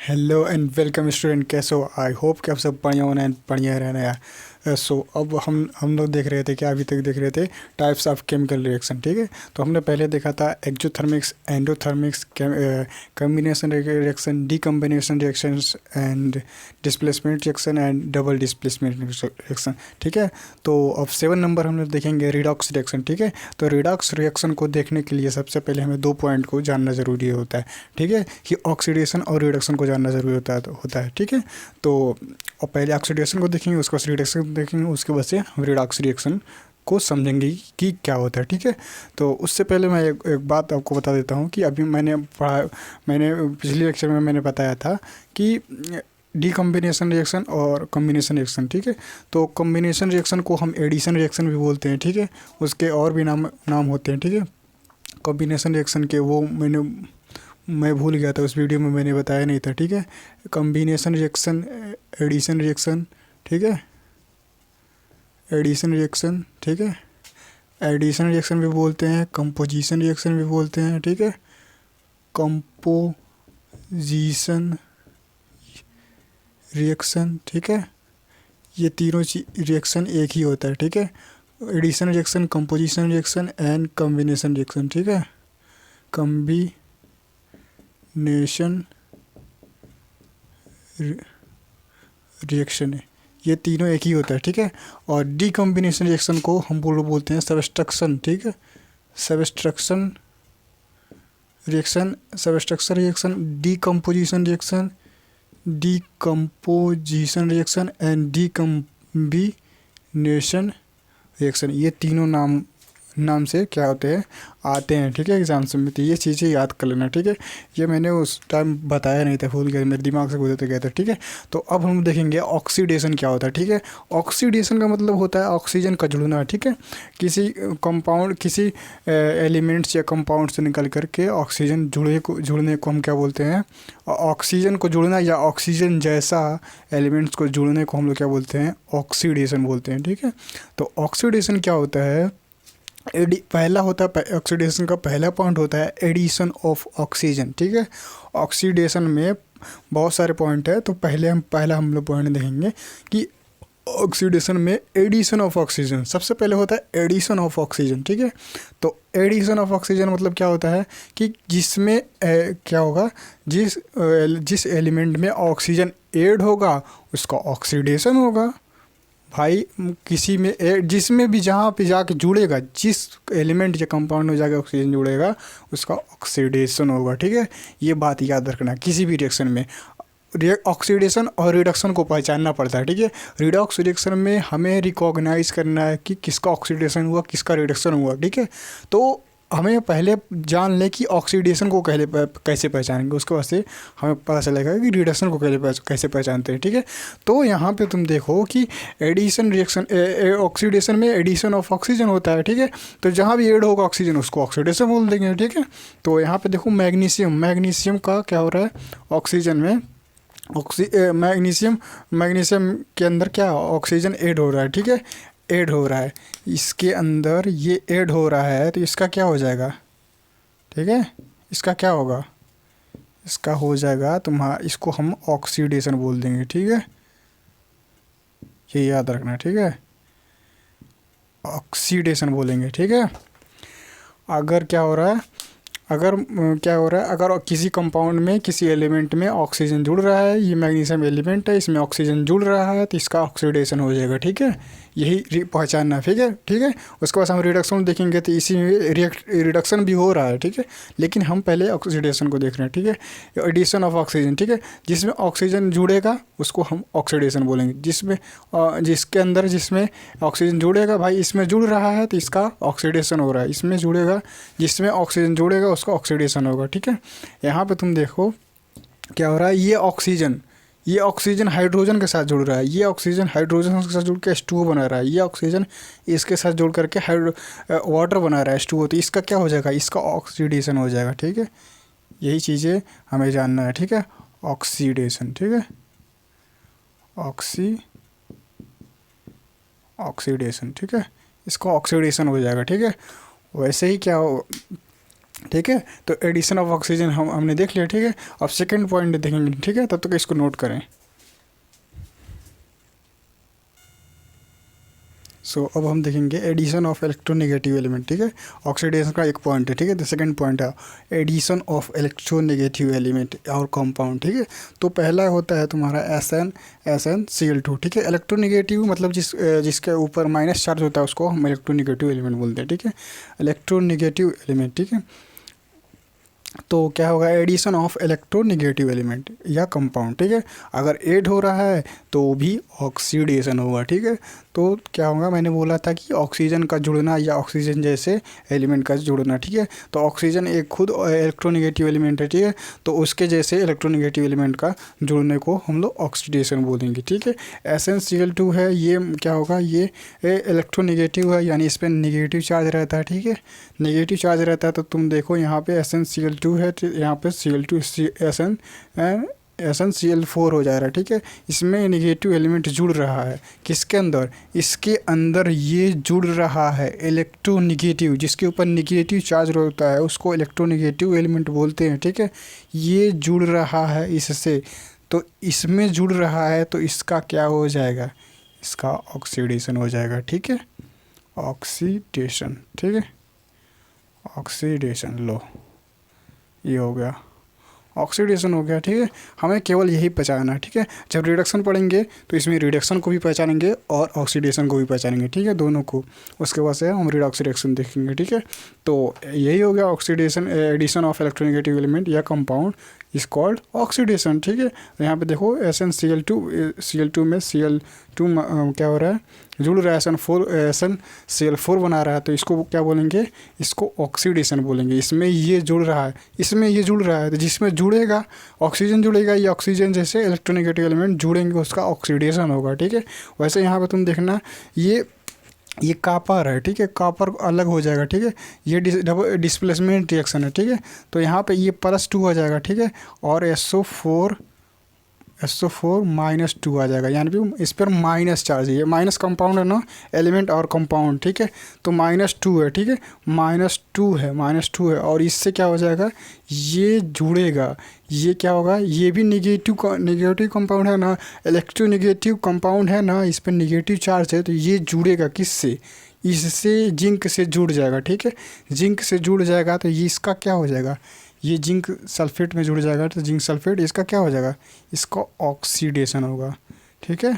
Hello and welcome student, कैसे हो? I hope कि आप सब बढ़िया होना एंड बढ़िया रहना यार। सो अब हम लोग देख रहे थे क्या, अभी तक देख रहे थे टाइप्स ऑफ केमिकल रिएक्शन। ठीक है, तो हमने पहले देखा था exothermics, endothermics, combination reaction, decombination reactions and displacement reaction and double displacement reaction. ठीक है, तो अब 7 नंबर हम लोग देखेंगे रिडॉक्स रिएक्शन। ठीक है, तो रिडॉक्स रिएक्शन को देखने के लिए सबसे पहले हमें 2 पॉइंट को जानना ज़रूरी होता है। ठीक है, कि ऑक्सीडेशन और रिडक्शन को जानना ज़रूरी होता है। ठीक है, तो और पहले ऑक्सीडेशन को देखेंगे, उसके बाद रिडक्शन देखेंगे, उसके बाद से हम रिडॉक्स रिएक्शन को समझेंगे कि क्या होता है। ठीक है, तो उससे पहले मैं एक बात आपको बता देता हूँ कि अभी मैंने पिछले लेक्चर में मैंने बताया था कि डीकम्बिनेशन रिएक्शन और कम्बिनेशन रिएक्शन। ठीक है, तो कम्बिनेशन रिएक्शन को हम एडिशन रिएक्शन भी बोलते हैं। ठीक है, उसके और भी नाम होते हैं। ठीक है, कॉम्बिनेशन रिएक्शन के वो मैं भूल गया था, उस वीडियो में मैंने बताया नहीं था। ठीक है, कॉम्बिनेशन रिएक्शन, एडिशन रिएक्शन। ठीक है, एडिशन रिएक्शन। ठीक है, एडिशन रिएक्शन भी बोलते हैं, कंपोजिशन रिएक्शन भी बोलते हैं। ठीक है, कंपोजिशन रिएक्शन। ठीक है, ये तीनों रिएक्शन एक ही होता है। ठीक है, addition reaction, composition reaction and combination reaction. ठीक है, कॉम्बिनेशन रिएक्शन है, ये तीनों एक ही होता है। ठीक है, और डीकम्बिनेशन रिएक्शन को हम बोलते हैं सबस्ट्रक्शन। ठीक है, subtraction reaction, subtraction reaction, decomposition reaction and decombination reaction, ये तीनों नाम से क्या होते हैं, आते हैं। ठीक है, एग्जाम्स में, तो ये चीज़ें याद कर लेना। ठीक है, ये मैंने उस टाइम बताया नहीं था, भूल गया, मेरे दिमाग से गुजरते गया था। ठीक है, तो अब हम देखेंगे ऑक्सीडेशन क्या होता है। ठीक है, ऑक्सीडेशन का मतलब होता है ऑक्सीजन का जुड़ना। ठीक है, किसी कंपाउंड, किसी एलिमेंट्स या कंपाउंड से निकल करके ऑक्सीजन जुड़ने को हम क्या बोलते हैं, ऑक्सीजन को जुड़ना या ऑक्सीजन जैसा एलिमेंट्स को जुड़ने को हम लोग क्या बोलते हैं, ऑक्सीडेशन बोलते हैं। ठीक है, तो ऑक्सीडेशन क्या होता है, पहला होता है, ऑक्सीडेशन का पहला पॉइंट होता है एडिशन ऑफ ऑक्सीजन। ठीक है, ऑक्सीडेशन में बहुत सारे पॉइंट है, तो पहला हम लोग पॉइंट देखेंगे कि ऑक्सीडेशन में एडिशन ऑफ ऑक्सीजन सबसे पहले होता है, एडिशन ऑफ ऑक्सीजन। ठीक है, तो एडिशन ऑफ ऑक्सीजन मतलब क्या होता है कि जिसमें क्या होगा, जिस एलिमेंट में ऑक्सीजन ऐड होगा उसका ऑक्सीडेशन होगा। भाई किसी में जिसमें भी, जहाँ पे जाके जुड़ेगा, जिस एलिमेंट या कंपाउंड में जाके ऑक्सीजन जुड़ेगा उसका ऑक्सीडेशन होगा। ठीक है, ये बात याद रखना, किसी भी रिएक्शन में ऑक्सीडेशन और रिडक्शन को पहचानना पड़ता है। ठीक है, रिडॉक्स रिएक्शन में हमें रिकॉग्नाइज करना है कि किसका ऑक्सीडेशन हुआ, किसका रिडक्शन हुआ। ठीक है, तो हमें पहले जान लें कि ऑक्सीडेशन को कैसे पहचानेंगे, उसके बाद से हमें पता चलेगा कि रिडक्शन को कैसे पहचानते हैं। ठीक है, तो यहाँ पे तुम देखो कि एडिशन रिएक्शन, ऑक्सीडेशन में एडिशन ऑफ ऑक्सीजन होता है। ठीक है, तो जहाँ भी ऐड होगा ऑक्सीजन उसको ऑक्सीडेशन बोल देंगे। ठीक है, तो यहाँ पे देखो मैग्नीशियम का क्या हो रहा है, ऑक्सीजन में मैग्नीशियम के अंदर क्या ऑक्सीजन ऐड हो रहा है। ठीक है, ऐड हो रहा है, इसके अंदर ये ऐड हो रहा है, तो इसका क्या हो जाएगा, ठीक है, इसका क्या होगा, इसका हो जाएगा इसको हम ऑक्सीडेशन बोल देंगे। ठीक है, ये याद रखना। ठीक है, ऑक्सीडेशन बोलेंगे। ठीक है, अगर क्या हो रहा है, अगर किसी कंपाउंड में, किसी एलिमेंट में ऑक्सीजन जुड़ रहा है, ये मैग्नीशियम एलिमेंट है, इसमें ऑक्सीजन जुड़ रहा है, तो इसका ऑक्सीडेशन हो जाएगा। ठीक है, यही पहचानना। ठीक है, ठीक है, उसके बाद हम रिडक्शन देखेंगे, तो इसी में रिडक्शन भी हो रहा है। ठीक है, लेकिन हम पहले ऑक्सीडेशन को देख रहे हैं। ठीक है, एडिशन ऑफ ऑक्सीजन। ठीक है, जिसमें ऑक्सीजन जुड़ेगा उसको हम ऑक्सीडेशन बोलेंगे, जिसमें ऑक्सीजन जुड़ेगा, भाई इसमें जुड़ रहा है तो इसका ऑक्सीडेशन हो रहा है, इसमें जुड़ेगा, जिसमें ऑक्सीजन जुड़ेगा उसका ऑक्सीडेशन होगा। ठीक है, यहाँ पे तुम देखो क्या हो रहा है, ये ऑक्सीजन हाइड्रोजन के साथ जुड़ रहा है, ये ऑक्सीजन हाइड्रोजन के साथ जुड़ के H2O बना रहा है, ये ऑक्सीजन इसके साथ जुड़ करके वाटर बना रहा है H2O, तो इसका क्या हो जाएगा, इसका ऑक्सीडेशन हो जाएगा। ठीक है, यही चीज़ें हमें जानना है। ठीक है, ऑक्सीडेशन। ठीक है, ऑक्सीडेशन। ठीक है, इसका ऑक्सीडेशन हो जाएगा। ठीक है, वैसे ही ठीक है। तो एडिशन ऑफ ऑक्सीजन हमने देख लिया, ठीक है। अब सेकंड पॉइंट देखेंगे, ठीक है, तब तक इसको नोट करें। अब हम देखेंगे एडिशन ऑफ इलेक्ट्रोनेगेटिव एलिमेंट, ठीक है। ऑक्सीडेशन का एक पॉइंट है, ठीक है। तो सेकंड पॉइंट है एडिशन ऑफ इलेक्ट्रोनेगेटिव एलिमेंट और कंपाउंड, ठीक है। तो पहला होता है तुम्हारा SnCl2, ठीक है। इलेक्ट्रोनेगेटिव मतलब जिसके ऊपर माइनस चार्ज होता है उसको हम इलेक्ट्रोनेगेटिव एलिमेंट बोलते हैं, ठीक है। इलेक्ट्रोनेगेटिव एलिमेंट, ठीक है। तो क्या होगा, एडिशन ऑफ इलेक्ट्रोनेगेटिव एलिमेंट या कंपाउंड, ठीक है। अगर ऐड हो रहा है तो भी ऑक्सीडेशन होगा, ठीक है। तो क्या होगा, मैंने बोला था कि ऑक्सीजन का जुड़ना या ऑक्सीजन जैसे एलिमेंट का जुड़ना, ठीक है। तो ऑक्सीजन एक खुद इलेक्ट्रोनेगेटिव एलिमेंट है, ठीक है। तो उसके जैसे इलेक्ट्रोनेगेटिव एलिमेंट का जुड़ने को हम लोग ऑक्सीडेशन बोलेंगे, ठीक है। SnCl2 है, ये क्या होगा, ये इलेक्ट्रोनेगेटिव है, यानी इस पर नेगेटिव चार्ज रहता है, ठीक है। नेगेटिव चार्ज रहता है तो तुम देखो यहाँ पे SnCl2 है, यहाँ पे Cl2 SnCl4 हो जा रहा है, ठीक है। इसमें नेगेटिव एलिमेंट जुड़ रहा है, किसके अंदर, इसके अंदर ये जुड़ रहा है इलेक्ट्रोनेगेटिव, जिसके ऊपर नेगेटिव चार्ज होता है उसको इलेक्ट्रोनेगेटिव एलिमेंट बोलते हैं, ठीक है। ये जुड़ रहा है इससे, तो इसमें जुड़ रहा है तो इसका क्या हो जाएगा, इसका ऑक्सीडेशन हो जाएगा, ठीक है। ऑक्सीडेशन, ठीक है, ऑक्सीडेशन लो, ये हो गया, ऑक्सीडेशन हो गया, ठीक है। हमें केवल यही पहचानना है, ठीक है। जब रिडक्शन पढ़ेंगे तो इसमें रिडक्शन को भी पहचानेंगे और ऑक्सीडेशन को भी पहचानेंगे, ठीक है, दोनों को। उसके बाद से हम रिडक्स रिएक्शन देखेंगे, ठीक है। तो यही हो गया oxidation, addition of electronegative element या कंपाउंड इज कॉल्ड ऑक्सीडेशन, ठीक है। तो यहाँ पे देखो Cl2 में Cl2 क्या हो रहा है, जुड़ रहा है, SnCl4 बना रहा है, तो इसको क्या बोलेंगे, इसको ऑक्सीडेशन बोलेंगे। इसमें ये जुड़ रहा है, इसमें ये जुड़ रहा है, तो जिसमें जुड़ेगा ऑक्सीजन जुड़ेगा, ये ऑक्सीजन जैसे इलेक्ट्रोनेगेटिव एलिमेंट जुड़ेंगे, उसका ऑक्सीडेशन होगा, ठीक है। वैसे यहाँ पे तुम देखना, ये कापर है, ठीक है, कापर अलग हो जाएगा, ठीक है। ये डिस्प्लेसमेंट रिएक्शन है, ठीक है। तो यहाँ पे ये +2 हो जाएगा, ठीक है, और SO4 -2 आ जाएगा, यानी कि इस पर माइनस चार्ज है, ये माइनस कंपाउंड है ना, एलिमेंट और कंपाउंड, ठीक है। तो -2 है, ठीक है, -2 है, और इससे क्या हो जाएगा, ये जुड़ेगा, ये क्या होगा, ये भी नेगेटिव कंपाउंड है ना, इलेक्ट्रोनेगेटिव कंपाउंड है ना, इस पर नेगेटिव चार्ज है, तो ये जुड़ेगा किससे, इससे जिंक से जुड़ जाएगा, ठीक है। जिंक से जुड़ जाएगा तो ये इसका क्या हो जाएगा, ये जिंक सल्फेट में जुड़ जाएगा, तो जिंक सल्फेट इसका क्या हो जाएगा, इसका ऑक्सीडेशन होगा, ठीक है,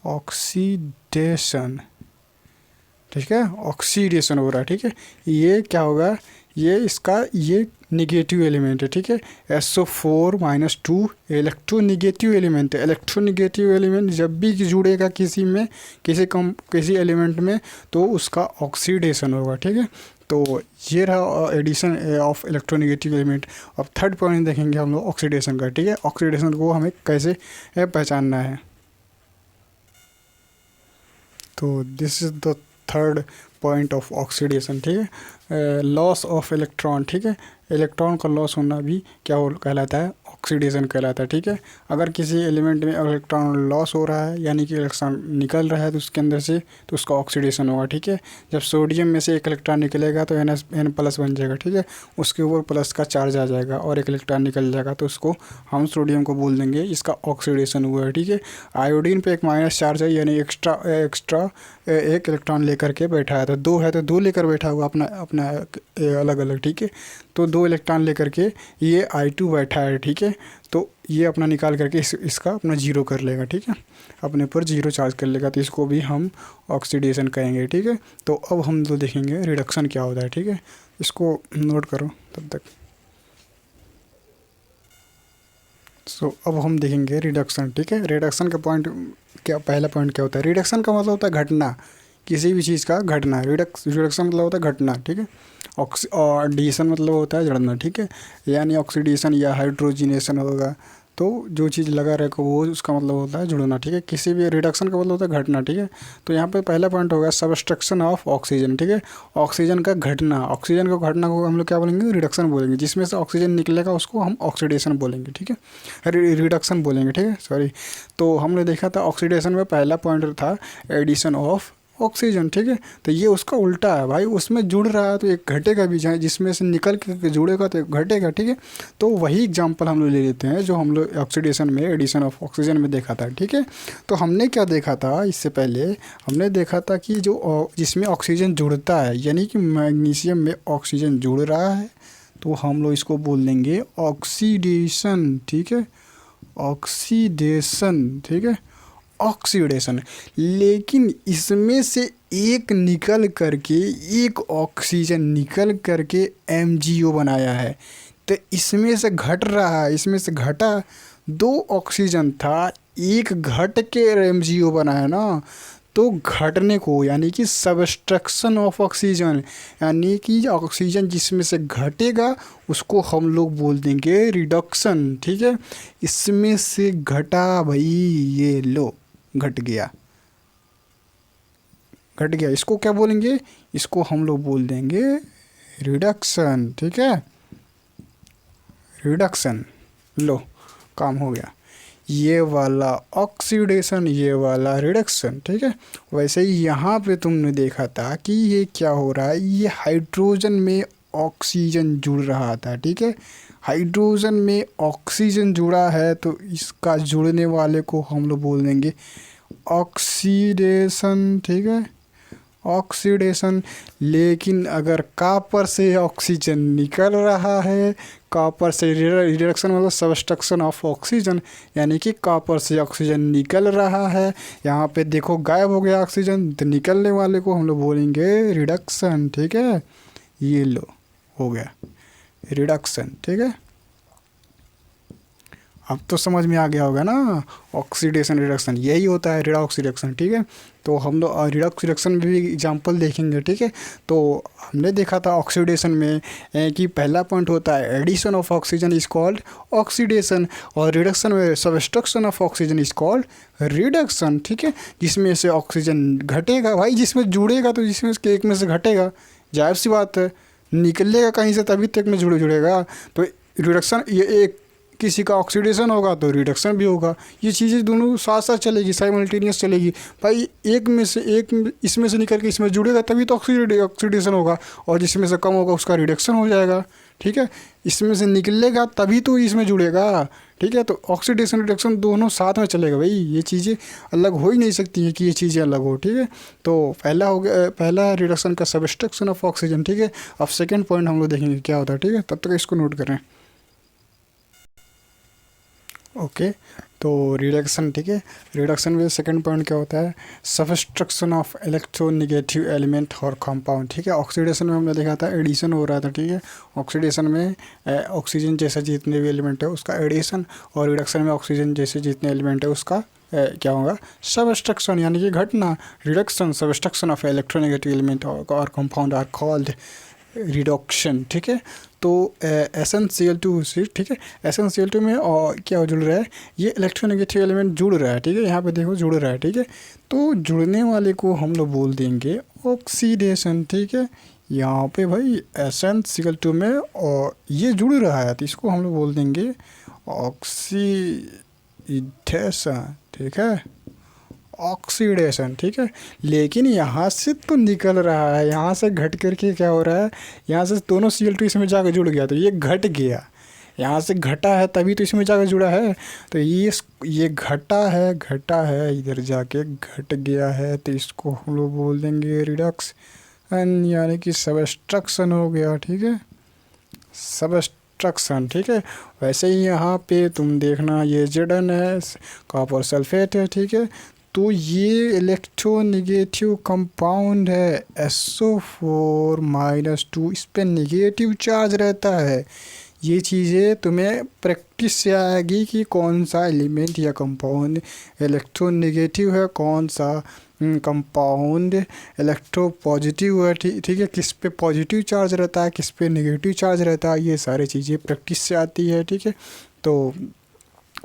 ऑक्सीडेशन, ठीक है, ऑक्सीडेशन हो रहा है, ठीक है। ये क्या होगा, ये इसका ये नेगेटिव एलिमेंट है, ठीक है। SO4 -2 इलेक्ट्रोनेगेटिव एलिमेंट है। इलेक्ट्रोनेगेटिव एलिमेंट जब भी जुड़ेगा किसी में, किसी एलिमेंट में, तो उसका ऑक्सीडेशन होगा, ठीक है। तो ये रहा एडिशन ऑफ इलेक्ट्रोनेगेटिव एलिमेंट। अब थर्ड पॉइंट देखेंगे हम लोग ऑक्सीडेशन का, ठीक है। ऑक्सीडेशन को हमें कैसे पहचानना है, तो this is the third point of oxidation, ठीक है। लॉस ऑफ इलेक्ट्रॉन, ठीक है, इलेक्ट्रॉन का लॉस होना भी क्या कहलाता है, ऑक्सीडेशन कहलाता है, ठीक है। अगर किसी एलिमेंट में इलेक्ट्रॉन लॉस हो रहा है, यानी कि इलेक्ट्रॉन निकल रहा है तो उसके अंदर से, तो उसका ऑक्सीडेशन होगा, ठीक है। जब सोडियम में से एक इलेक्ट्रॉन निकलेगा तो N+ बन जाएगा, ठीक है, उसके ऊपर प्लस का चार्ज आ जाएगा, और एक इलेक्ट्रॉन निकल जाएगा तो उसको हम सोडियम को बोल देंगे, इसका ऑक्सीडेशन हुआ है, ठीक है। आयोडीन पे एक माइनस चार्ज है, यानी एक्स्ट्रा एक इलेक्ट्रॉन लेकर के बैठा है, तो 2 है तो 2 लेकर बैठा हुआ अपना अलग अलग, ठीक है। तो 2 इलेक्ट्रॉन लेकर के ये I2 बैठा है, ठीक है। तो ये अपना निकाल करके इसका अपना 0 कर लेगा, ठीक है, अपने पर 0 चार्ज कर लेगा, तो इसको भी हम ऑक्सीडेशन कहेंगे, ठीक है। तो अब हम तो देखेंगे रिडक्शन क्या होता है, ठीक है, इसको नोट करो तब तक। अब हम देखेंगे रिडक्शन, ठीक है। रिडक्शन का पॉइंट क्या, पहला पॉइंट क्या होता है, रिडक्शन का मतलब होता है घटना, किसी भी चीज़ का घटना। रिडक्शन मतलब होता है घटना, ठीक है। ऑक्सीडेशन मतलब होता है जड़ना, ठीक है, यानी ऑक्सीडेशन या हाइड्रोजिनेशन होगा, तो जो चीज़ लगा रहेगा वो उसका मतलब होता है जुड़ना, ठीक है। किसी भी रिडक्शन का मतलब होता है घटना, ठीक है। तो यहाँ पे पहला पॉइंट होगा सबस्ट्रक्शन ऑफ ऑक्सीजन, ठीक है, ऑक्सीजन का घटना। ऑक्सीजन का घटना को हम लोग क्या बोलेंगे, रिडक्शन बोलेंगे। जिसमें से ऑक्सीजन निकलेगा उसको हम ऑक्सीडेशन बोलेंगे, ठीक है, रिडक्शन बोलेंगे, ठीक है, सॉरी। तो हमने देखा था ऑक्सीडेशन में पहला पॉइंट था एडिशन ऑफ ऑक्सीजन, ठीक है। तो ये उसका उल्टा है भाई, उसमें जुड़ रहा है तो एक घटेगा भी, जहाँ जिसमें से निकल के जुड़ेगा तो एक घटेगा, ठीक है। तो वही एग्जांपल हम लोग ले लेते हैं जो हम लोग ऑक्सीडेशन में, एडिशन ऑफ ऑक्सीजन में देखा था, ठीक है। तो हमने क्या देखा था इससे पहले, हमने देखा था कि जो जिसमें ऑक्सीजन जुड़ता है, यानी कि मैग्नीशियम में ऑक्सीजन जुड़ रहा है, तो हम लोग इसको बोल देंगे ऑक्सीडेशन, ठीक है, ऑक्सीडेशन, ठीक है, ऑक्सीडेशन। लेकिन इसमें से एक निकल करके, एक ऑक्सीजन निकल करके एमजीओ बनाया है, तो इसमें से घट रहा है, इसमें से घटा, दो ऑक्सीजन था, एक घट के एमजीओ बनाया ना, तो घटने को यानी कि सबस्ट्रक्शन ऑफ ऑक्सीजन, यानी कि ऑक्सीजन जिसमें से घटेगा उसको हम लोग बोल देंगे रिडक्शन, ठीक है। इसमें से घटा भाई, ये लो घट गया, घट गया, इसको क्या बोलेंगे, इसको हम लोग बोल देंगे रिडक्शन, ठीक है, रिडक्शन। लो काम हो गया, ये वाला ऑक्सीडेशन, ये वाला रिडक्शन, ठीक है। वैसे ही यहाँ पे तुमने देखा था कि ये क्या हो रहा है, ये हाइड्रोजन में ऑक्सीजन जुड़ रहा था, ठीक है। हाइड्रोजन में ऑक्सीजन जुड़ा है तो इसका जुड़ने वाले को हम लोग बोल देंगे ऑक्सीडेशन, ठीक है, ऑक्सीडेशन। लेकिन अगर कॉपर से ऑक्सीजन निकल रहा है, कॉपर से रिडक्शन मतलब सबस्ट्रक्शन ऑफ ऑक्सीजन, यानी कि कॉपर से ऑक्सीजन निकल रहा है, यहाँ पे देखो गायब हो गया ऑक्सीजन, तो निकलने वाले को हम लोग बोलेंगे रिडक्शन, ठीक है। ये लो हो गया रिडक्शन, ठीक है। अब तो समझ में आ गया होगा ना, ऑक्सीडेशन रिडक्शन यही होता है, रिडॉक्स रिडक्शन, ठीक है। तो हम लोग रिडॉक्स रिडक्शन में भी एग्जांपल देखेंगे, ठीक है। तो हमने देखा था ऑक्सीडेशन में कि पहला पॉइंट होता है addition of oxygen is called oxidation, और रिडक्शन में subtraction of oxygen is called reduction, ठीक है। जिसमें से ऑक्सीजन घटेगा भाई, जिसमें जुड़ेगा तो जिसमें से एक में से घटेगा, जाहिर सी बात है, निकलेगा कहीं से तभी तक में जुड़ेगा। तो रिडक्शन, ये एक किसी का ऑक्सीडेशन होगा तो रिडक्शन भी होगा, ये चीज़ें दोनों साथ साथ चलेगी, साइमल्टेनियस चलेगी भाई। एक में से एक इसमें से निकल के इसमें जुड़ेगा तभी तो ऑक्सीडेशन होगा, और जिसमें से कम होगा उसका रिडक्शन हो जाएगा, ठीक है। इसमें से निकलेगा तभी तो इसमें जुड़ेगा, ठीक है। तो ऑक्सीडेशन रिडक्शन दोनों साथ में चलेगा भाई, ये चीज़ें अलग हो ही नहीं सकती है कि ये चीज़ें अलग हो, ठीक है। तो पहला हो गया, पहला रिडक्शन का सबस्ट्रक्शन ऑफ ऑक्सीजन, ठीक है। अब सेकेंड पॉइंट हम लोग देखेंगे क्या होता है, ठीक है। तब तक इसको नोट करें, ओके। तो रिडक्शन, ठीक है, रिडक्शन में सेकंड पॉइंट क्या होता है, सबस्ट्रक्शन ऑफ इलेक्ट्रोनेगेटिव एलिमेंट और कंपाउंड, ठीक है। ऑक्सीडेशन में हमने देखा था एडिशन हो रहा था, ठीक है। ऑक्सीडेशन में ऑक्सीजन जैसा जितने भी एलिमेंट है उसका एडिशन, और रिडक्शन में ऑक्सीजन जैसे जितने एलिमेंट है उसका क्या होगा, सबस्ट्रक्शन, यानी कि घटना। Reduction, subtraction of electronegative element और कंपाउंड आर कॉल्ड रिडक्शन, ठीक है। तो SnCl2 से, ठीक है, SnCl2 में और क्या जुड़ रहा है, ये इलेक्ट्रोनेगेटिव एलिमेंट जुड़ रहा है, ठीक है। यहाँ पे देखो जुड़ रहा है, ठीक है। तो जुड़ने वाले को हम लोग बोल देंगे ऑक्सीडेशन, ठीक है। यहाँ पे भाई SnCl2 में और ये जुड़ रहा है तो इसको हम लोग बोल देंगे ऑक्सीडेशन, ठीक है, ऑक्सीडेशन, ठीक है। लेकिन यहाँ से तो निकल रहा है, यहाँ से घट करके क्या हो रहा है, यहाँ से दोनों Cl2 इसमें जाकर जुड़ गया तो ये घट गया, यहाँ से घटा है तभी तो इसमें जाकर जुड़ा है। तो ये घटा है इधर जाके घट गया है, तो इसको हम लोग बोल देंगे रिडक्स, यानी कि सबस्ट्रक्शन हो गया, ठीक है, सबस्ट्रक्शन, ठीक है। वैसे ही यहाँ पे तुम देखना ये Zn है, कॉपर सल्फेट है, ठीक है। तो ये इलेक्ट्रोनेगेटिव कंपाउंड है SO4-2, इस पर नेगेटिव चार्ज रहता है। ये चीज़ें तुम्हें प्रैक्टिस से आएगी कि कौन सा एलिमेंट या कंपाउंड इलेक्ट्रोनेगेटिव है, कौन सा कंपाउंड इलेक्ट्रो पॉजिटिव है, ठीक है, किस पे पॉजिटिव चार्ज रहता है, किस पे नेगेटिव चार्ज रहता है, ये सारी चीज़ें प्रैक्टिस से आती है, ठीक है। तो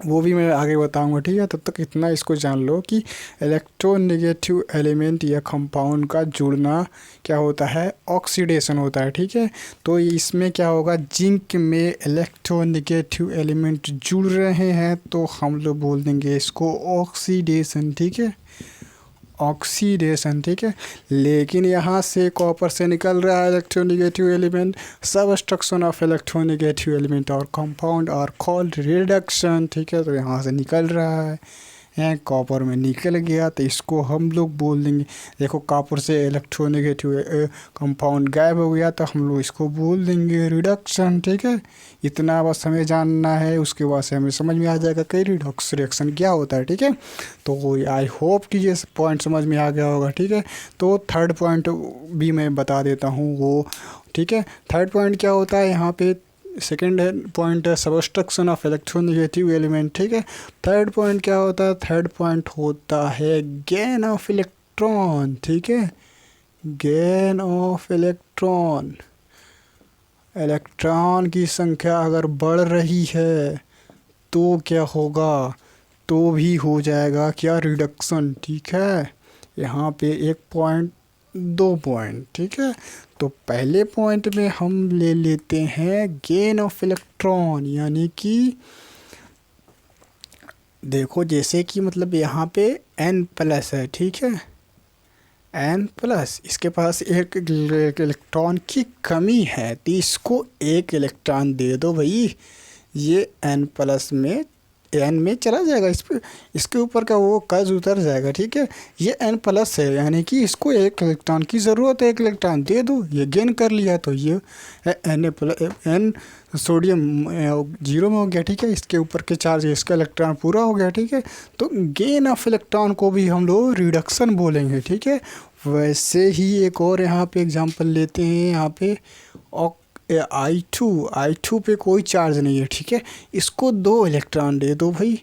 वो भी मैं आगे बताऊंगा, ठीक है। तब तक इतना इसको जान लो कि इलेक्ट्रोनेगेटिव एलिमेंट या कंपाउंड का जुड़ना क्या होता है, ऑक्सीडेशन होता है, ठीक है। तो इसमें क्या होगा, जिंक में इलेक्ट्रोनेगेटिव एलिमेंट जुड़ रहे हैं तो हम लोग बोल देंगे इसको ऑक्सीडेशन, ठीक है, ऑक्सीडेशन, ठीक है। लेकिन यहाँ से कॉपर से निकल रहा है electronegative element, subtraction of electronegative element और कंपाउंड और कॉल्ड रिडक्शन, ठीक है। तो यहाँ से निकल रहा है कॉपर में निकल गया, तो इसको हम लोग बोल देंगे, देखो कॉपर से इलेक्ट्रोनेगेटिव कंपाउंड गायब हो गया, तो हम लोग इसको बोल देंगे रिडक्शन, ठीक है। इतना बस हमें जानना है, उसके बाद से हमें समझ में आ जाएगा कि रिडॉक्स रिएक्शन क्या होता है, ठीक है। तो आई होप कि ये पॉइंट समझ में आ गया होगा, ठीक है। तो थर्ड पॉइंट भी मैं बता देता हूँ वो, ठीक है। थर्ड पॉइंट क्या होता है यहाँ पे, सेकेंड पॉइंट है सबस्ट्रक्शन ऑफ इलेक्ट्रोनेगेटिव एलिमेंट, ठीक है। थर्ड पॉइंट क्या होता है, थर्ड पॉइंट होता है गेन ऑफ इलेक्ट्रॉन, ठीक है। गेन ऑफ इलेक्ट्रॉन, इलेक्ट्रॉन की संख्या अगर बढ़ रही है तो क्या होगा, तो भी हो जाएगा क्या, रिडक्शन, ठीक है। यहाँ पे एक पॉइंट, दो पॉइंट, ठीक है। तो पहले पॉइंट में हम ले लेते हैं गेन ऑफ इलेक्ट्रॉन, यानी कि देखो जैसे कि मतलब यहाँ पे n प्लस है, ठीक है। n प्लस, इसके पास एक इलेक्ट्रॉन की कमी है, तो इसको एक इलेक्ट्रॉन दे दो भाई, ये n प्लस में n में चला जाएगा, इस पर इसके ऊपर का वो कर्ज उतर जाएगा, ठीक है। ये n प्लस है, यानी कि इसको एक इलेक्ट्रॉन की ज़रूरत है, एक इलेक्ट्रॉन दे दो, ये गेन कर लिया, तो ये n सोडियम जीरो में हो गया, ठीक है। इसके ऊपर के चार्ज, इसका इलेक्ट्रॉन पूरा हो गया, ठीक है। तो गेन ऑफ इलेक्ट्रॉन को भी हम लोग रिडक्शन बोलेंगे, ठीक है। वैसे ही एक और यहाँ पे एग्जांपल लेते हैं, यहाँ पे I2 पे कोई चार्ज नहीं है, ठीक है। इसको दो इलेक्ट्रॉन दे दो भाई,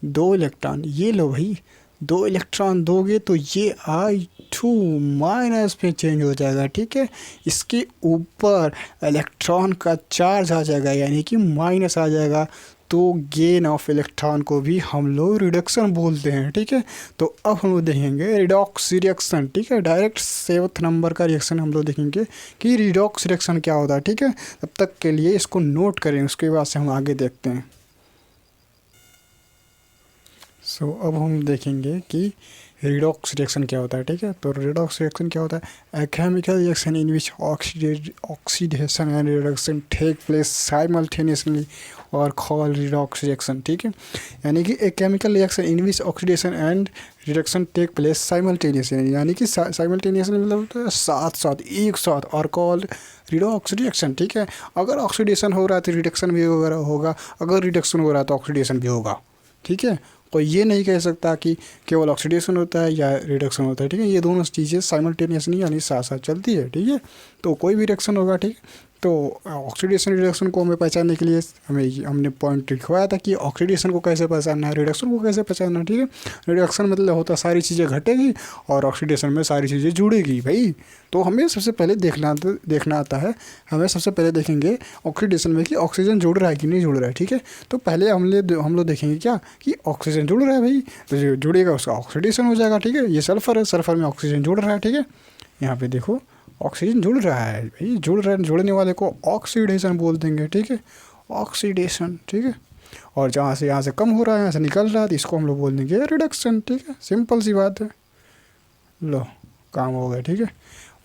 दो इलेक्ट्रॉन, ये लो भाई, दो इलेक्ट्रॉन दोगे तो ये I2 माइनस में चेंज हो जाएगा, ठीक है। इसके ऊपर इलेक्ट्रॉन का चार्ज आ जाएगा, यानी कि माइनस आ जाएगा, तो गेन ऑफ इलेक्ट्रॉन को भी हम लोग रिडक्शन बोलते हैं, ठीक है। तो अब हम लोग देखेंगे रिडॉक्स रिएक्शन, ठीक है। डायरेक्ट 7th नंबर का रिएक्शन हम लोग देखेंगे कि रिडॉक्स रिएक्शन क्या होता है, ठीक है। तब तक के लिए इसको नोट करें, उसके बाद से हम आगे देखते हैं। अब हम देखेंगे कि रिडॉक्स रिएक्शन क्या होता है, ठीक है। तो रिडॉक्स रिएक्शन क्या होता है, a chemical reaction in which oxidation and reduction take place simultaneously और कॉल रिडॉक्स रिएक्शन, ठीक है। यानी कि एक chemical reaction in which oxidation and reduction take place simultaneously, यानी कि साइमल्टेनियसली मतलब साथ साथ, एक साथ, और कॉल रिडॉक्स रिएक्शन, ठीक है। अगर ऑक्सीडेशन हो रहा है तो रिडक्शन भी होगा, अगर रिडक्शन हो रहा है तो ऑक्सीडेशन भी होगा, ठीक है। कोई ये नहीं कह सकता कि केवल ऑक्सीडेशन होता है या रिडक्शन होता है, ठीक है। ये दोनों चीज़ें साइमल्टेनियसली यानी साथ साथ चलती है, ठीक है। तो कोई भी रिएक्शन होगा, ठीक है। तो ऑक्सीडेशन रिडक्शन को हमें पहचानने के लिए हमने पॉइंट लिखवाया था कि ऑक्सीडेशन को कैसे पहचानना है, रिडक्शन को कैसे पहचानना है, ठीक है। रिडक्शन मतलब होता है सारी चीज़ें घटेगी और ऑक्सीडेशन में सारी चीज़ें जुड़ेगी भाई। तो हमें सबसे पहले देखना आता है, हमें सबसे पहले देखेंगे ऑक्सीडेशन में कि ऑक्सीजन जुड़ रहा है कि नहीं जुड़ रहा है, ठीक है। तो पहले हम लोग देखेंगे क्या कि ऑक्सीजन जुड़ रहा है भाई, तो जो जुड़ेगा उसका ऑक्सीडेशन हो जाएगा, ठीक है। ये सल्फर है, सल्फर में ऑक्सीजन जुड़ रहा है, ठीक है। यहाँ पे देखो ऑक्सीजन जुड़ रहा है भाई, जुड़ रहा है, जुड़ने वाले को ऑक्सीडेशन बोल देंगे, ठीक है। ऑक्सीडेशन, ठीक है। और जहाँ से यहाँ से कम हो रहा है, यहाँ से निकल रहा है, तो इसको हम लोग बोल देंगे रिडक्शन, ठीक है। सिंपल सी बात है, लो काम हो गया, ठीक है।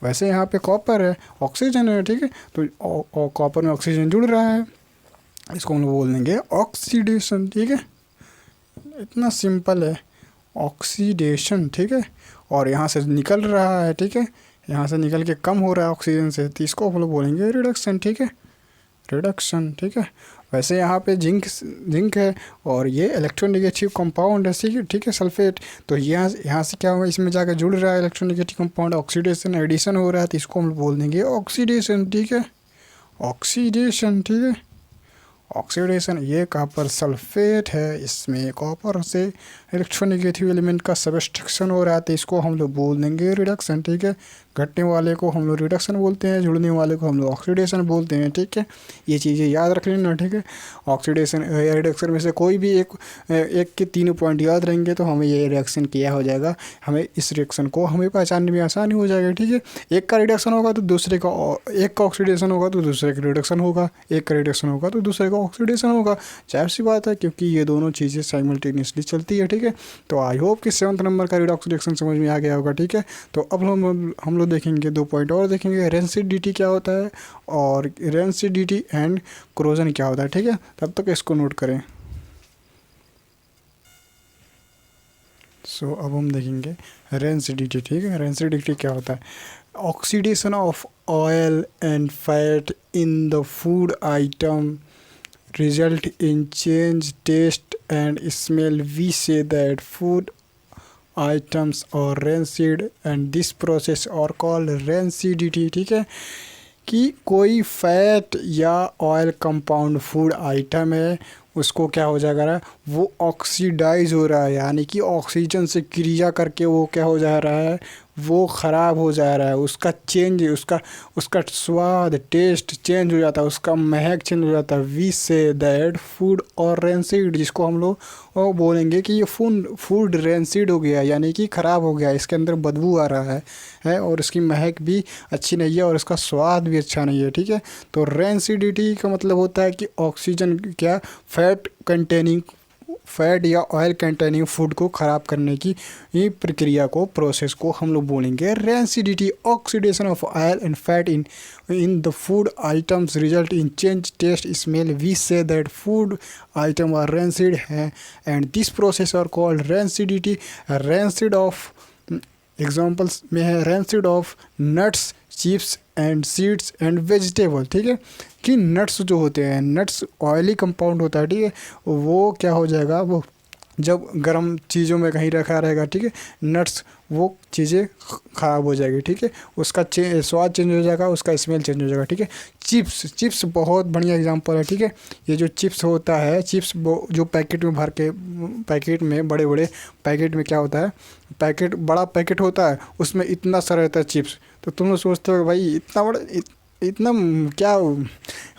वैसे यहाँ पे कॉपर है, ऑक्सीजन है, ठीक है। तो कॉपर में ऑक्सीजन जुड़ रहा है, इसको हम लोग बोल देंगे ऑक्सीडेशन, ठीक है। इतना सिंपल है, ऑक्सीडेशन, ठीक है। और यहाँ से निकल रहा है, ठीक है, यहाँ से निकल के कम हो रहा है ऑक्सीजन से, तो इसको हम लोग बोलेंगे रिडक्शन, ठीक है। रिडक्शन, ठीक है। वैसे यहाँ पे जिंक है और ये इलेक्ट्रोनेगेटिव कंपाउंड है, ठीक है, सल्फेट। तो यहाँ से क्या हुआ, इसमें जाकर जुड़ रहा है इलेक्ट्रोनेगेटिव कंपाउंड, ऑक्सीडेशन एडिशन हो रहा है, तो इसको हम बोल देंगे ऑक्सीडेशन, ठीक है। ऑक्सीडेशन, ठीक है। ऑक्सीडेशन, ये कॉपर सल्फेट है, इसमें कॉपर से इलेक्ट्रोनेगेटिव एलिमेंट का सबस्ट्रक्शन हो रहा है, तो इसको हम लोग बोल देंगे रिडक्शन, ठीक है। घटने वाले को हम लोग रिडक्शन बोलते हैं, जुड़ने वाले को हम लोग ऑक्सीडेशन बोलते हैं, ठीक है। ये चीज़ें याद रख लेना, ठीक है। ऑक्सीडेशन या रिडक्शन में से कोई भी एक के तीनों पॉइंट याद रहेंगे तो हमें ये रिएक्शन किया हो जाएगा, हमें इस रिएक्शन को हमें पहचानने में आसानी हो जाएगी, ठीक है। एक का रिडक्शन होगा तो दूसरे का, एक का ऑक्सीडेशन होगा तो दूसरे का रिडक्शन होगा, एक का रिडक्शन होगा तो दूसरे का जाएगा, ऑक्सीडेशन होगा। जाहिर सी बात है, क्योंकि ये दोनों चीज़ें साइमल्टेनियसली चलती है। ठीक है, तो आई होप कि 7th नंबर का रिडॉक्स रिएक्शन समझ में आ गया होगा। ठीक है, तो अब हम लोग देखेंगे 2 पॉइंट और देखेंगे, रेंसिडिटी क्या होता है और रेंसिडिटी एंड क्रोजन क्या होता है। ठीक है, तब तक इसको नोट करें। सो अब हम देखेंगे रेंसिडिटी। ठीक है, रेंसिडिटी क्या होता है? Oxidation of oil and fat in the food item result in change taste and smell. We say that food items are rancid and this process are called rancidity। ठीक है, कि कोई फैट या ऑयल कंपाउंड फूड आइटम है, उसको क्या हो जाएगा, वो ऑक्सीडाइज हो रहा है, यानी कि ऑक्सीजन से क्रिया करके वो क्या हो जा रहा है, वो ख़राब हो जा रहा है। उसका चेंज, उसका स्वाद टेस्ट चेंज हो जाता है, उसका महक चेंज हो जाता है। वी से दैट फूड और रेंसिड, जिसको हम लोग बोलेंगे कि ये फूड रेंसिड हो गया, यानी कि ख़राब हो गया, इसके अंदर बदबू आ रहा है और इसकी महक भी अच्छी नहीं है और इसका स्वाद भी अच्छा नहीं है। ठीक है, तो रेंसिडिटी का मतलब होता है कि ऑक्सीजन क्या, फैट या ऑयल कंटेनिंग फूड को ख़राब करने की ये प्रक्रिया को, प्रोसेस को हम लोग बोलेंगे rancidity. Oxidation of oil and fat in the food items result in change taste smell. We say that food item are rancid है and this process are called rancidity. Rancid of examples में है rancid of nuts, chips and seeds and vegetable. ठीक है, कि nuts जो होते हैं, nuts oily compound होता है। ठीक है, वो क्या हो जाएगा, वो जब गर्म चीज़ों में कहीं रखा रहेगा, ठीक है, नट्स, वो चीज़ें ख़राब हो जाएगी। ठीक है, उसका स्वाद चेंज हो जाएगा, उसका स्मेल चेंज हो जाएगा। ठीक है, चिप्स बहुत बढ़िया एग्जांपल है। ठीक है, ये जो चिप्स होता है, चिप्स जो पैकेट में भर के, पैकेट में बड़े बड़े पैकेट में क्या होता है, पैकेट बड़ा पैकेट होता है, उसमें इतना सारा रहता है चिप्स। तो तुम लोग सोचते हो भाई इतना बड़ा, इतना क्या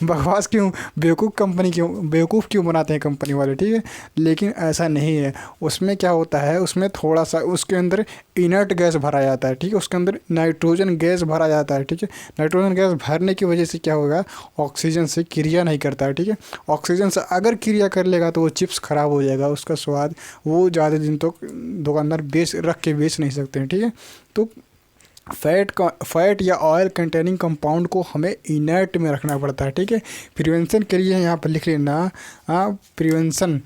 बकवास क्यों, बेवकूफ़ क्यों बनाते हैं कंपनी वाले। ठीक है, लेकिन ऐसा नहीं है। उसमें क्या होता है, उसमें थोड़ा सा उसके अंदर इनर्ट गैस भरा जाता है। ठीक है, उसके अंदर नाइट्रोजन गैस भरा जाता है। ठीक है, नाइट्रोजन गैस भरने की वजह से क्या होगा, ऑक्सीजन से क्रिया नहीं करता है। ठीक है, ऑक्सीजन से अगर क्रिया कर लेगा तो वो चिप्स ख़राब हो जाएगा, उसका स्वाद वो ज़्यादा दिन तक दुकानदार रख के बेच नहीं सकते हैं। ठीक है, तो फैट या ऑयल कंटेनिंग कंपाउंड को हमें इनर्ट में रखना पड़ता है। ठीक है, प्रिवेंशन के लिए यहाँ पर लिख लेना, प्रिवेंशन।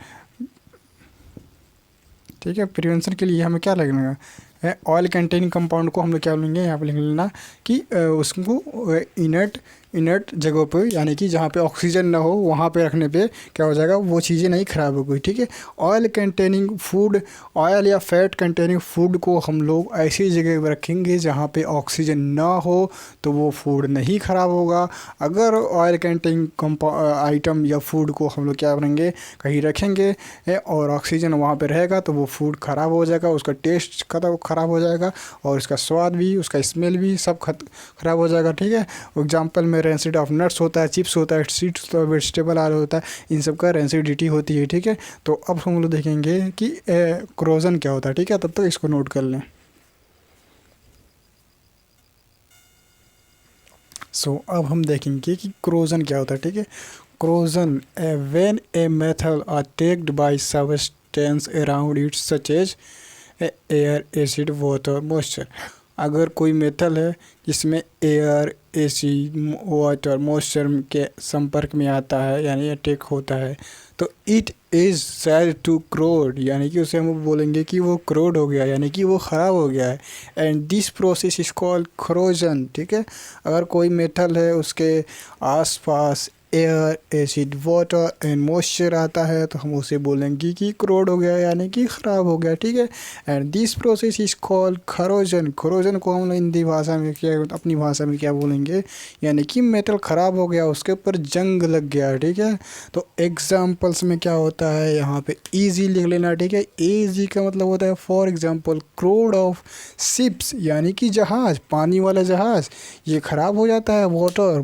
ठीक है, प्रिवेंशन के लिए हमें क्या लगेगा, ऑयल कंटेनिंग कंपाउंड को हम लोग क्या बोलेंगे, यहाँ पर लिख लेना कि उसको इनर्ट जगहों पे, यानी कि जहाँ पे ऑक्सीजन ना हो वहाँ पे रखने पे क्या हो जाएगा, वो चीज़ें नहीं ख़राब हो गई। ठीक है, ऑयल कंटेनिंग फूड, ऑयल या फैट कंटेनिंग फूड को हम लोग ऐसी जगह पे रखेंगे जहाँ पे ऑक्सीजन ना हो, तो वो फूड नहीं ख़राब होगा। अगर ऑयल कंटेनिंग आइटम या फूड को हम लोग क्या करेंगे, कहीं रखेंगे और ऑक्सीजन वहाँ पर रहेगा, तो वो फूड ख़राब हो जाएगा, उसका टेस्ट ख़राब हो जाएगा और उसका स्वाद भी, उसका स्मेल भी सब ख़राब हो जाएगा। ठीक है, एग्जाम्पल में रेंसिड ऑफ नट्स होता है, चिप्स होता है, सीड्स होता है, वेजिटेबल ऑयल होता है, इन सब का रेंसिडिटी होती है। ठीक है, तो अब हम लोग देखेंगे कि क्रोजन क्या होता है। ठीक है, तब तक इसको नोट कर लें। सो अब हम देखेंगे कि क्रोजन क्या होता है। ठीक है, corrosion when a metal are attacked by substance around it such as air, acid, water, moisture. अगर कोई मेटल है जिसमें एयर, एसिड, वाटर, मॉइस्चर के संपर्क में आता है, यानी अटैक होता है, तो इट इज़ सेड टू क्रोड, यानी कि उसे हम बोलेंगे कि वो क्रोड हो गया, यानी कि वो ख़राब हो गया है। And this process is called corrosion. ठीक है, अगर कोई मेटल है उसके आसपास air, acid, water and moisture आता है, तो हम उसे बोलेंगे कि क्रोड हो गया, यानी कि ख़राब हो गया। ठीक है, and this process is called corrosion. Corrosion को हम हिंदी भाषा में क्या, अपनी भाषा में क्या बोलेंगे, यानी कि मेटल ख़राब हो गया, उसके ऊपर जंग लग गया। ठीक है, तो एग्जाम्पल्स में क्या होता है, यहाँ पे ईजी लिख लेना। ठीक है, ईजी का मतलब होता है फॉर एग्जाम्पल क्रोड ऑफ शिप्स, यानी कि जहाज़, पानी वाला जहाज़, ये ख़राब हो जाता है। वाटर,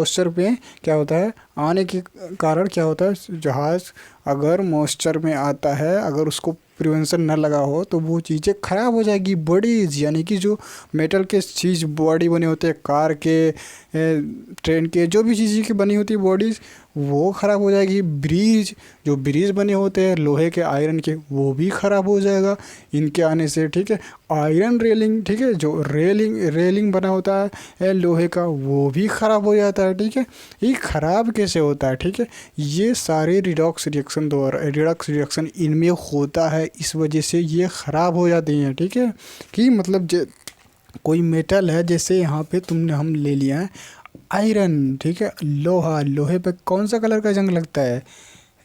मॉइस्चर पे क्या होता है, आने के कारण क्या होता है, जहाज़ अगर मॉइस्चर में आता है, अगर उसको प्रिवेंशन न लगा हो तो वो चीज़ें ख़राब हो जाएगी। बॉडीज़ यानी कि जो मेटल के चीज़ बॉडी बने होते हैं, कार के, ट्रेन के, जो भी चीज़ें की बनी होती है बॉडीज़, वो ख़राब हो जाएगी। ब्रिज, जो ब्रिज बने होते हैं लोहे के, आयरन के, वो भी ख़राब हो जाएगा इनके आने से, ठीक है। आयरन रेलिंग, ठीक है, जो रेलिंग बना होता है लोहे का, वो भी ख़राब हो जाता है, ठीक है। ये ख़राब कैसे होता है, ठीक है, ये सारे रिडॉक्स रिएक्शन इनमें होता है, इस वजह से ये ख़राब हो जाती हैं, ठीक है। कि मतलब कोई मेटल है, जैसे यहाँ पे हम ले लिया है आयरन, ठीक है, लोहे पे कौन सा कलर का जंग लगता है?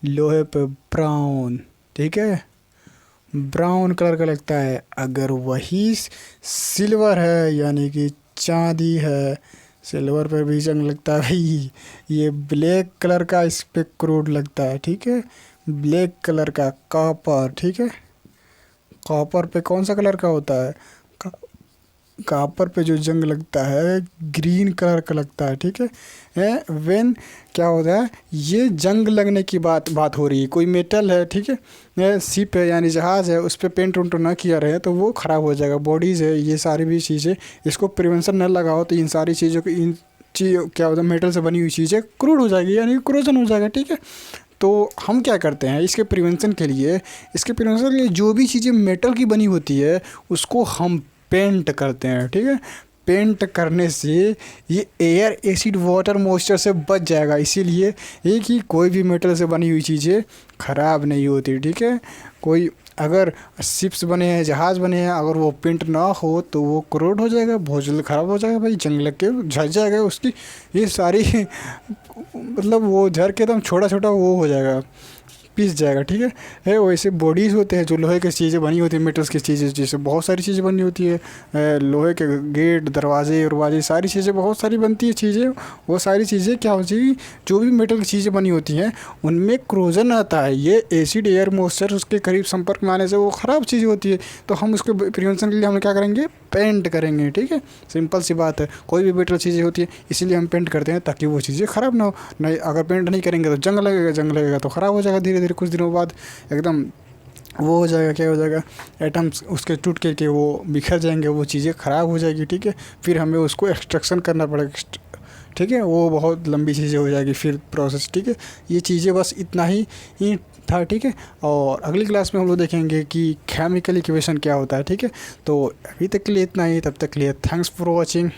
लोहे पे ब्राउन, ठीक है, ब्राउन कलर का लगता है। अगर वही सिल्वर है यानी कि चांदी है, सिल्वर पर भी जंग लगता है भाई। ये ब्लैक कलर का इस पे क्रूड लगता है, ठीक है, ब्लैक कलर का। कॉपर, ठीक है, कॉपर पे कौन सा कलर का होता है? कॉपर पे जो जंग लगता है ग्रीन कलर का लगता है, ठीक है। वेन क्या होता है, ये जंग लगने की बात हो रही है। कोई मेटल है, ठीक है, शिप है यानी जहाज़ है, उस पर पेंट उंट ना किया रहे तो वो ख़राब हो जाएगा। बॉडीज़ है, ये सारी भी चीज़ें, इसको प्रिवेंशन न लगाओ तो इन सारी चीज़ों को, इन क्या होता है, मेटल से बनी हुई चीज़ें क्रूड हो जाएगी यानी क्रोजन हो जाएगा, ठीक है। तो हम क्या करते हैं इसके प्रिवेंशन के लिए, जो भी चीज़ें मेटल की बनी होती है उसको हम पेंट करते हैं, ठीक है। पेंट करने से ये एयर, एसिड, वाटर, मॉइस्चर से बच जाएगा। इसीलिए एक ही कोई भी मेटल से बनी हुई चीज़ें ख़राब नहीं होती, ठीक है। कोई अगर शिप्स बने हैं, जहाज़ बने हैं, अगर वो पेंट ना हो तो वो करोड हो जाएगा, बहुत जल्द ख़राब हो जाएगा भाई, जंग लग के झड़ जाएगा उसकी ये सारी मतलब वो झड़ के एकदम छोटा छोटा वो हो जाएगा, पीस जाएगा, ठीक है। वैसे बॉडीज़ होते हैं जो लोहे की चीज़ें बनी होती है, मेटल्स की चीज़ें, जैसे बहुत सारी चीज़ें बनी होती है, लोहे के गेट, दरवाजे उरवाजे, सारी चीज़ें बहुत सारी बनती है चीज़ें। वो सारी चीज़ें क्या होती है, जो भी मेटल की चीज़ें बनी होती हैं उनमें क्रोजन आता है। ये एसिड, एयर, मॉइस्चर उसके करीब संपर्क में आने से वो ख़राब चीज़ होती है। तो हम उसके प्रिवेंशन के लिए हम क्या करेंगे, पेंट करेंगे, ठीक है। सिंपल सी बात है, कोई भी मेटल चीज़ें होती है इसीलिए हम पेंट करते हैं ताकि वो चीज़ें ख़राब ना हो। नहीं, अगर पेंट नहीं करेंगे तो जंग लगेगा तो ख़राब हो जाएगा, धीरे धीरे कुछ दिनों बाद एकदम वो हो जाएगा, क्या हो जाएगा, एटम्स उसके टूट के वो बिखर जाएंगे, वो चीज़ें ख़राब हो जाएगी, ठीक है। फिर हमें उसको एक्सट्रैक्शन करना पड़ेगा, ठीक है, वो बहुत लंबी चीज़ें हो जाएगी फिर प्रोसेस, ठीक है। ये चीज़ें बस इतना ही था, ठीक है। और अगली क्लास में हम लोग देखेंगे कि केमिकल इक्वेशन क्या होता है, ठीक है। तो अभी तक के लिए इतना ही, तब तक के लिए थैंक्स फॉर वॉचिंग।